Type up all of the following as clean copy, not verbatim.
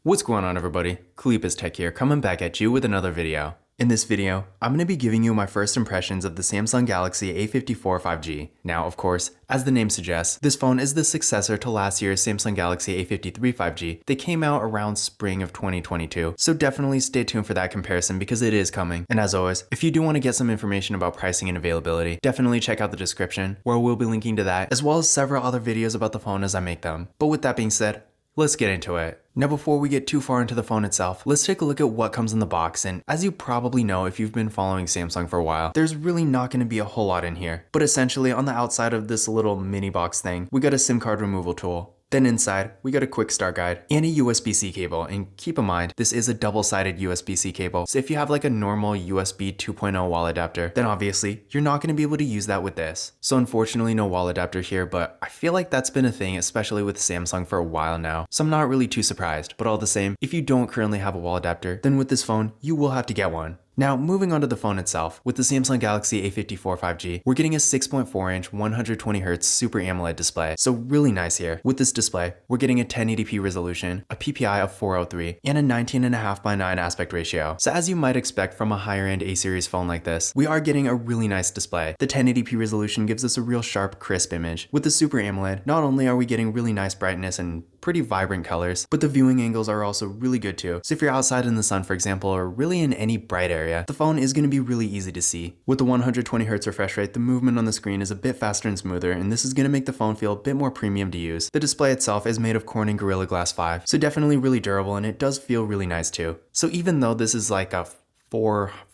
What's going on, everybody? Kalipus Tech here, coming back at you with another video. In this video, I'm going to be giving you my first impressions of the Samsung Galaxy A54 5G. Now, of course, as the name suggests, this phone is the successor to last year's Samsung Galaxy A53 5G. They came out around spring of 2022, so definitely stay tuned for that comparison because it is coming. And as always, if you do want to get some information about pricing and availability, definitely check out the description, where we'll be linking to that, as well as several other videos about the phone as I make them. But with that being said, let's get into it. Now, before we get too far into the phone itself, let's take a look at what comes in the box. And as you probably know if you've been following Samsung for a while, there's really not going to be a whole lot in here. But essentially, on the outside of this little mini box thing, we got a SIM card removal tool. Then inside, we got a quick start guide and a USB-C cable. And keep in mind, this is a double-sided USB-C cable. So if you have like a normal USB 2.0 wall adapter, then obviously you're not going to be able to use that with this. So unfortunately, no wall adapter here, but I feel like that's been a thing, especially with Samsung for a while now. So I'm not really too surprised, but all the same, if you don't currently have a wall adapter, then with this phone, you will have to get one. Now, moving on to the phone itself, with the Samsung Galaxy A54 5G, we're getting a 6.4-inch 120Hz Super AMOLED display, so really nice here. With this display, we're getting a 1080p resolution, a PPI of 403, and a 19.5:9 aspect ratio. So as you might expect from a higher-end A-series phone like this, we are getting a really nice display. The 1080p resolution gives us a real sharp, crisp image. With the Super AMOLED, not only are we getting really nice brightness and pretty vibrant colors, but the viewing angles are also really good too. So if you're outside in the sun, for example, or really in any bright area, the phone is going to be really easy to see. With the 120Hz refresh rate, the movement on the screen is a bit faster and smoother, and this is going to make the phone feel a bit more premium to use. The display itself is made of Corning Gorilla Glass 5, so definitely really durable, and it does feel really nice too. So even though this is like a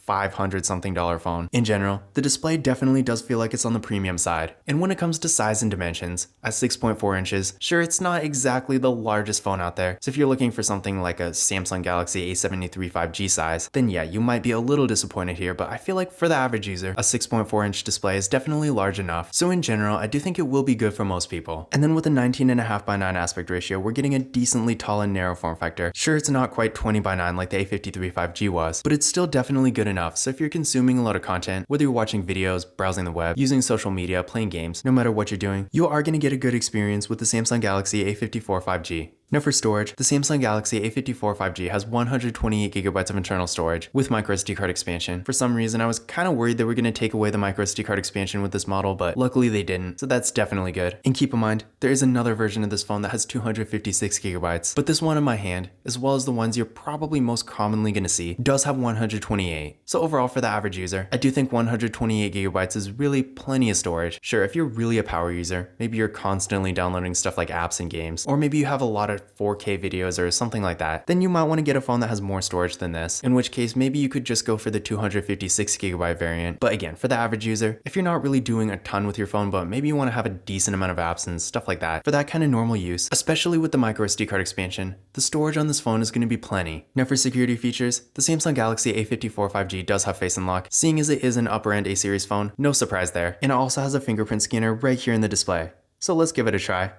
$500 something phone. In general, the display definitely does feel like it's on the premium side. And when it comes to size and dimensions, at 6.4 inches, sure, it's not exactly the largest phone out there. So if you're looking for something like a Samsung Galaxy A73 5G size, then yeah, you might be a little disappointed here, but I feel like for the average user, a 6.4-inch display is definitely large enough. So in general, I do think it will be good for most people. And then with a 19.5:9 aspect ratio, we're getting a decently tall and narrow form factor. Sure, it's not quite 20:9 like the A53 5G was, but it's still definitely good enough. So if you're consuming a lot of content, whether you're watching videos, browsing the web, using social media, playing games, no matter what you're doing, you are going to get a good experience with the Samsung Galaxy A54 5G. Now for storage, the Samsung Galaxy A54 5G has 128GB of internal storage with microSD card expansion. For some reason, I was kind of worried they were going to take away the microSD card expansion with this model, but luckily they didn't, so that's definitely good. And keep in mind, there is another version of this phone that has 256GB, but this one in my hand, as well as the ones you're probably most commonly going to see, does have 128. So overall, for the average user, I do think 128GB is really plenty of storage. Sure, if you're really a power user, maybe you're constantly downloading stuff like apps and games, or maybe you have a lot of 4K videos or something like that, then you might want to get a phone that has more storage than this, in which case maybe you could just go for the 256GB variant. But again, for the average user, if you're not really doing a ton with your phone, but maybe you want to have a decent amount of apps and stuff like that, for that kind of normal use, especially with the microSD card expansion, the storage on this phone is going to be plenty. Now for security features, the Samsung Galaxy A54 5G does have Face Unlock, seeing as it is an upper-end A-series phone, no surprise there, and it also has a fingerprint scanner right here in the display. So let's give it a try.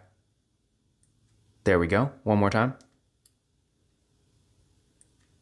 There we go, one more time.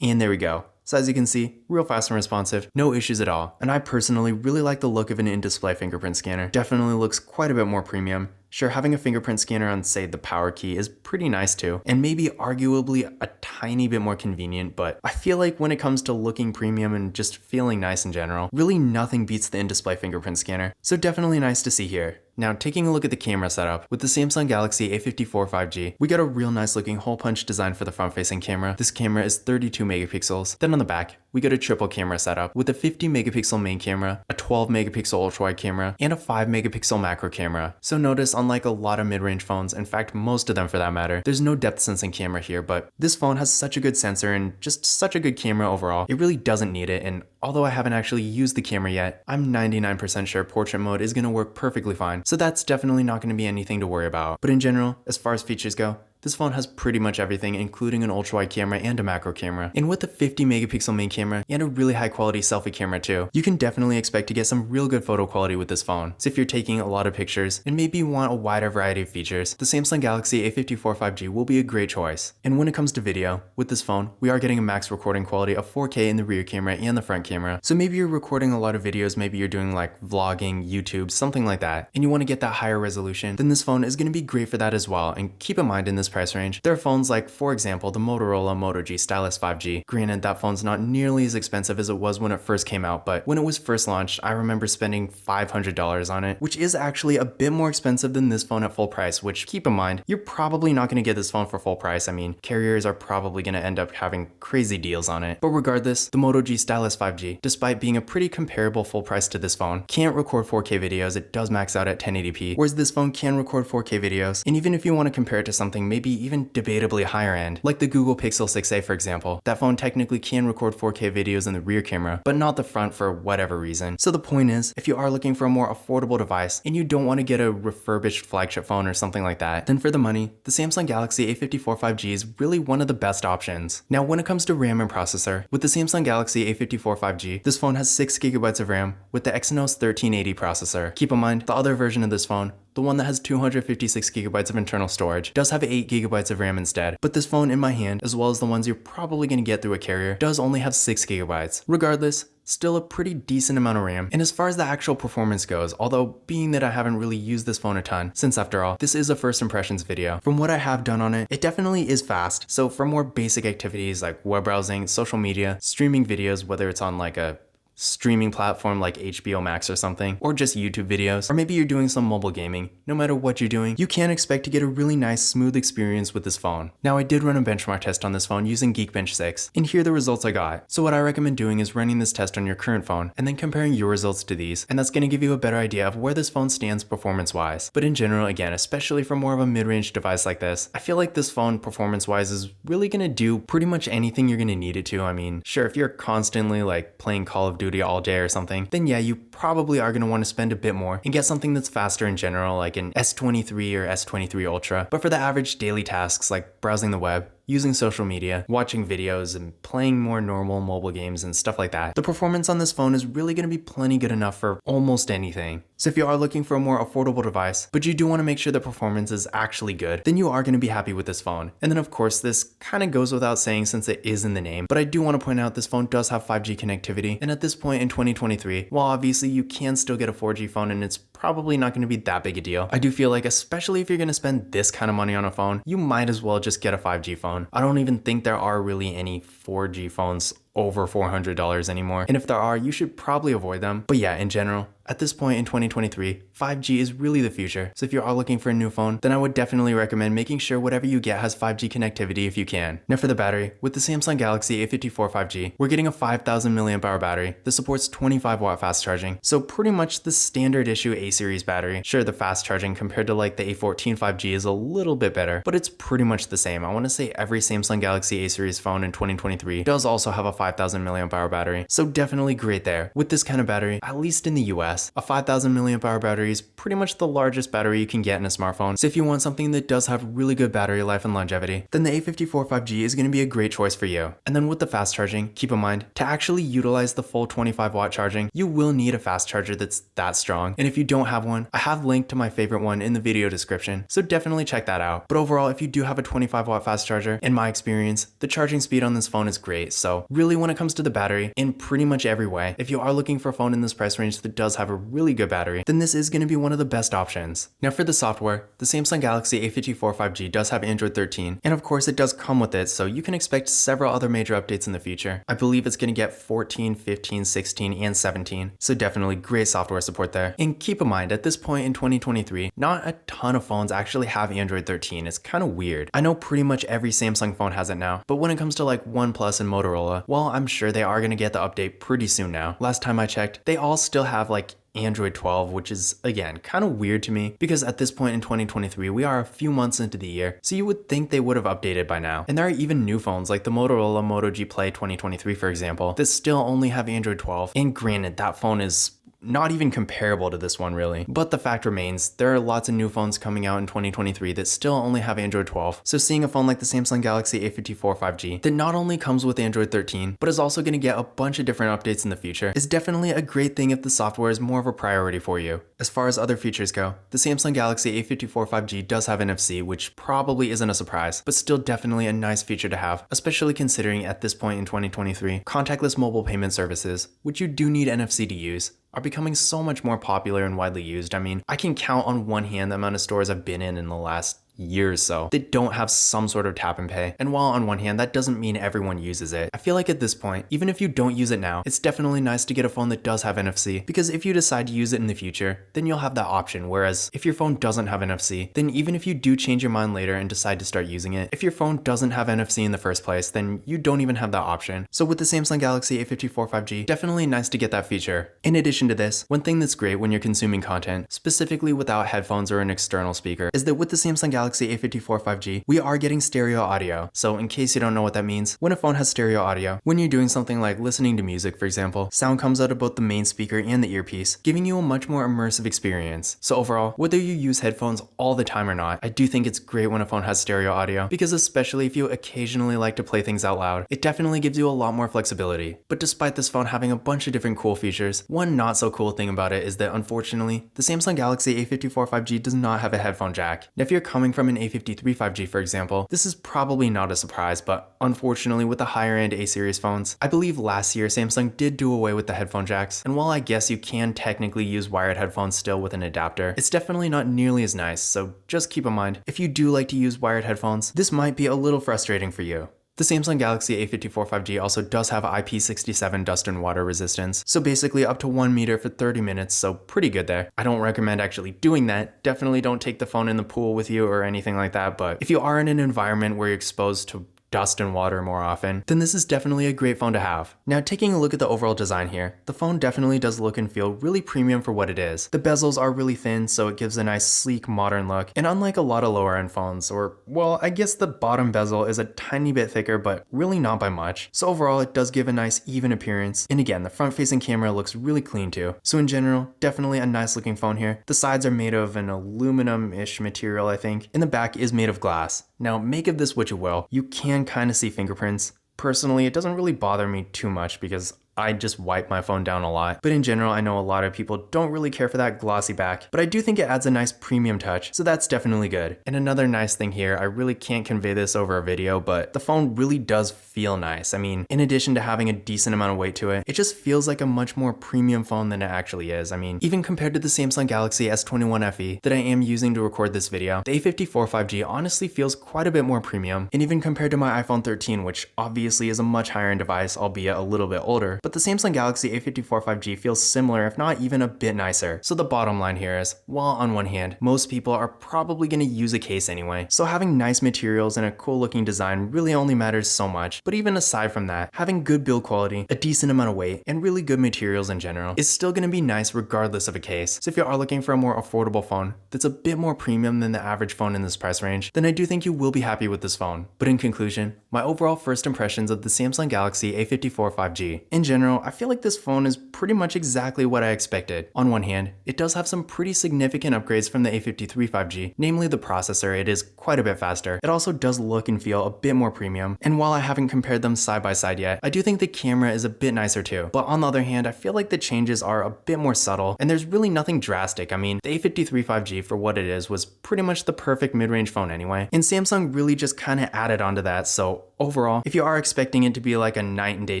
And there we go. So as you can see, real fast and responsive, no issues at all. And I personally really like the look of an in-display fingerprint scanner. Definitely looks quite a bit more premium. Sure, having a fingerprint scanner on, say, the power key is pretty nice too, and maybe arguably a tiny bit more convenient, but I feel like when it comes to looking premium and just feeling nice in general, really nothing beats the in-display fingerprint scanner. So definitely nice to see here. Now, taking a look at the camera setup, with the Samsung Galaxy A54 5G, we got a real nice looking hole punch design for the front-facing camera. This camera is 32 megapixels. Then on the back, we got a triple camera setup with a 50 megapixel main camera, a 12 megapixel ultra-wide camera, and a 5 megapixel macro camera. So notice, unlike a lot of mid-range phones, in fact most of them for that matter, there's no depth sensing camera here, but this phone has such a good sensor and just such a good camera overall. It really doesn't need it, and although I haven't actually used the camera yet, I'm 99% sure portrait mode is going to work perfectly fine. So that's definitely not going to be anything to worry about. But in general, as far as features go, this phone has pretty much everything, including an ultra-wide camera and a macro camera. And with a 50 megapixel main camera and a really high quality selfie camera too, you can definitely expect to get some real good photo quality with this phone. So if you're taking a lot of pictures and maybe you want a wider variety of features, the Samsung Galaxy A54 5G will be a great choice. And when it comes to video, with this phone, we are getting a max recording quality of 4K in the rear camera and the front camera. So maybe you're recording a lot of videos, maybe you're doing like vlogging, YouTube, something like that, and you want to get that higher resolution, then this phone is going to be great for that as well. And keep in mind in this price range. There are phones like, for example, the Motorola Moto G Stylus 5G. Granted, that phone's not nearly as expensive as it was when it first came out, but when it was first launched, I remember spending $500 on it, which is actually a bit more expensive than this phone at full price, which, keep in mind, you're probably not going to get this phone for full price. I mean, carriers are probably going to end up having crazy deals on it. But regardless, the Moto G Stylus 5G, despite being a pretty comparable full price to this phone, can't record 4K videos. It does max out at 1080p, whereas this phone can record 4K videos. And even if you want to compare it to something maybe even debatably higher end, like the Google Pixel 6a for example, that phone technically can record 4K videos in the rear camera, but not the front for whatever reason. So the point is, if you are looking for a more affordable device and you don't want to get a refurbished flagship phone or something like that, then for the money, the Samsung Galaxy A54 5G is really one of the best options. Now when it comes to RAM and processor, with the Samsung Galaxy A54 5G, this phone has 6GB of RAM with the Exynos 1380 processor. Keep in mind, the other version of this phone, the one that has 256GB of internal storage, does have 8GB of RAM instead, but this phone in my hand, as well as the ones you're probably going to get through a carrier, does only have 6GB. Regardless, still a pretty decent amount of RAM. And as far as the actual performance goes, although being that I haven't really used this phone a ton, since after all, this is a first impressions video, from what I have done on it, it definitely is fast. So for more basic activities like web browsing, social media, streaming videos, whether it's on like a streaming platform like HBO Max or something, or just YouTube videos, or maybe you're doing some mobile gaming, no matter what you're doing, you can expect to get a really nice smooth experience with this phone. Now I did run a benchmark test on this phone using Geekbench 6, and here are the results I got. So what I recommend doing is running this test on your current phone, and then comparing your results to these, and that's going to give you a better idea of where this phone stands performance-wise. But in general, again, especially for more of a mid-range device like this, I feel like this phone performance-wise is really going to do pretty much anything you're going to need it to. I mean, sure, if you're constantly like playing Call of Duty all day or something, then yeah, you probably are going to want to spend a bit more and get something that's faster in general, like an S23 or S23 Ultra. But for the average daily tasks like browsing the web, using social media, watching videos, and playing more normal mobile games and stuff like that, the performance on this phone is really going to be plenty good enough for almost anything. So if you are looking for a more affordable device, but you do want to make sure the performance is actually good, then you are going to be happy with this phone. And then of course, this kind of goes without saying since it is in the name, but I do want to point out this phone does have 5G connectivity. And at this point in 2023, while obviously you can still get a 4G phone and it's probably not going to be that big a deal, I do feel like especially if you're going to spend this kind of money on a phone, you might as well just get a 5G phone. I don't even think there are really any 4G phones over $400 anymore. And if there are, you should probably avoid them. But yeah, in general, at this point in 2023, 5G is really the future. So if you are looking for a new phone, then I would definitely recommend making sure whatever you get has 5G connectivity if you can. Now for the battery, with the Samsung Galaxy A54 5G, we're getting a 5000 mAh battery that supports 25W fast charging. So pretty much the standard issue A series battery. Sure, the fast charging compared to like the A14 5G is a little bit better, but it's pretty much the same. I want to say every Samsung Galaxy A series phone in 2023 does also have a 5000 mAh battery. So definitely great there. With this kind of battery, at least in the US, a 5000 mAh battery is pretty much the largest battery you can get in a smartphone. So if you want something that does have really good battery life and longevity, then the A54 5G is going to be a great choice for you. And then with the fast charging, keep in mind, to actually utilize the full 25W charging, you will need a fast charger that's that strong. And if you don't have one, I have linked to my favorite one in the video description, so definitely check that out. But overall, if you do have a 25W fast charger, in my experience, the charging speed on this phone is great. So really when it comes to the battery, in pretty much every way, if you are looking for a phone in this price range that does have a really good battery, then this is going to be one of the best options. Now for the software, the Samsung Galaxy A54 5G does have Android 13, and of course it does come with it, so you can expect several other major updates in the future. I believe it's going to get 14, 15, 16, and 17, so definitely great software support there. And keep in mind, at this point in 2023, not a ton of phones actually have Android 13. It's kind of weird. I know pretty much every Samsung phone has it now, but when it comes to like OnePlus and Motorola, well, I'm sure they are going to get the update pretty soon now. Last time I checked, they all still have like Android 12, which is, again, kind of weird to me because at this point in 2023, we are a few months into the year, so you would think they would have updated by now. And there are even new phones like the Motorola Moto G Play 2023, for example, that still only have Android 12. And granted, that phone is not even comparable to this one really. But the fact remains, there are lots of new phones coming out in 2023 that still only have Android 12. So seeing a phone like the Samsung Galaxy A54 5G that not only comes with Android 13, but is also going to get a bunch of different updates in the future is definitely a great thing if the software is more of a priority for you. As far as other features go, the Samsung Galaxy A54 5G does have NFC, which probably isn't a surprise, but still definitely a nice feature to have, especially considering at this point in 2023, contactless mobile payment services, which you do need NFC to use, are becoming so much more popular and widely used. I mean, I can count on one hand the amount of stores I've been in the last years so they don't have some sort of tap and pay. And while on one hand, that doesn't mean everyone uses it, I feel like at this point, even if you don't use it now, it's definitely nice to get a phone that does have NFC, because if you decide to use it in the future, then you'll have that option. Whereas if your phone doesn't have NFC, then even if you do change your mind later and decide to start using it, if your phone doesn't have NFC in the first place, then you don't even have that option. So with the Samsung Galaxy A54 5G, definitely nice to get that feature. In addition to this, one thing that's great when you're consuming content, specifically without headphones or an external speaker, is that with the Samsung Galaxy A54 5G, we are getting stereo audio. So in case you don't know what that means, when a phone has stereo audio, when you're doing something like listening to music, for example, sound comes out of both the main speaker and the earpiece, giving you a much more immersive experience. So overall, whether you use headphones all the time or not, I do think it's great when a phone has stereo audio, because especially if you occasionally like to play things out loud, it definitely gives you a lot more flexibility. But despite this phone having a bunch of different cool features, one not so cool thing about it is that unfortunately, the Samsung Galaxy A54 5G does not have a headphone jack. Now if you're coming from an A53 5G for example, this is probably not a surprise, but unfortunately with the higher end A series phones, I believe last year Samsung did do away with the headphone jacks, and while I guess you can technically use wired headphones still with an adapter, it's definitely not nearly as nice, so just keep in mind, if you do like to use wired headphones, this might be a little frustrating for you. The Samsung Galaxy A54 5G also does have IP67 dust and water resistance, so basically up to 1 meter for 30 minutes, so pretty good there. I don't recommend actually doing that. Definitely don't take the phone in the pool with you or anything like that, but if you are in an environment where you're exposed to dust and water more often, then this is definitely a great phone to have. Now taking a look at the overall design here, the phone definitely does look and feel really premium for what it is. The bezels are really thin, so it gives a nice sleek modern look, and unlike a lot of lower end phones, or well, I guess the bottom bezel is a tiny bit thicker, but really not by much. So overall it does give a nice even appearance, and again the front facing camera looks really clean too. So in general, definitely a nice looking phone here. The sides are made of an aluminum-ish material I think, and the back is made of glass. Now make of this what you will, you can kind of see fingerprints. Personally, it doesn't really bother me too much because I just wipe my phone down a lot, but in general I know a lot of people don't really care for that glossy back, but I do think it adds a nice premium touch, so that's definitely good. And another nice thing here, I really can't convey this over a video, but the phone really does feel nice. I mean, in addition to having a decent amount of weight to it, it just feels like a much more premium phone than it actually is. I mean, even compared to the Samsung Galaxy S21 FE that I am using to record this video, the A54 5G honestly feels quite a bit more premium, and even compared to my iPhone 13, which obviously is a much higher end device, albeit a little bit older, but the Samsung Galaxy A54 5G feels similar, if not even a bit nicer. So the bottom line here is, while on one hand, most people are probably going to use a case anyway, so having nice materials and a cool looking design really only matters so much. But even aside from that, having good build quality, a decent amount of weight, and really good materials in general is still going to be nice regardless of a case. So if you are looking for a more affordable phone that's a bit more premium than the average phone in this price range, then I do think you will be happy with this phone. But in conclusion, my overall first impressions of the Samsung Galaxy A54 5G. In general, I feel like this phone is pretty much exactly what I expected. On one hand, it does have some pretty significant upgrades from the A53 5G, namely the processor. It is quite a bit faster. It also does look and feel a bit more premium, and while I haven't compared them side by side yet, I do think the camera is a bit nicer too. But on the other hand, I feel like the changes are a bit more subtle, and there's really nothing drastic. I mean, the A53 5G for what it is was pretty much the perfect mid-range phone anyway, and Samsung really just kind of added onto that. So overall, if you are expecting it to be like a night and day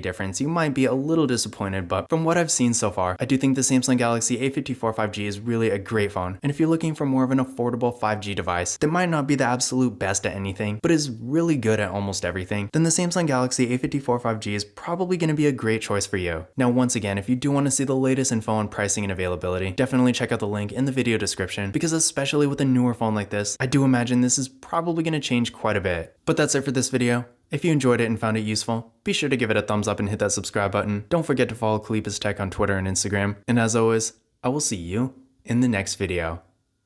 difference, you might be a little disappointed, but from what I've seen so far, I do think the Samsung Galaxy A54 5G is really a great phone. And if you're looking for more of an affordable 5G device that might not be the absolute best at anything, but is really good at almost everything, then the Samsung Galaxy A54 5G is probably going to be a great choice for you. Now once again, if you do want to see the latest info on pricing and availability, definitely check out the link in the video description, because especially with a newer phone like this, I do imagine this is probably going to change quite a bit. But that's it for this video. If you enjoyed it and found it useful, be sure to give it a thumbs up and hit that subscribe button. Don't forget to follow Kalipis Tech on Twitter and Instagram. And as always, I will see you in the next video.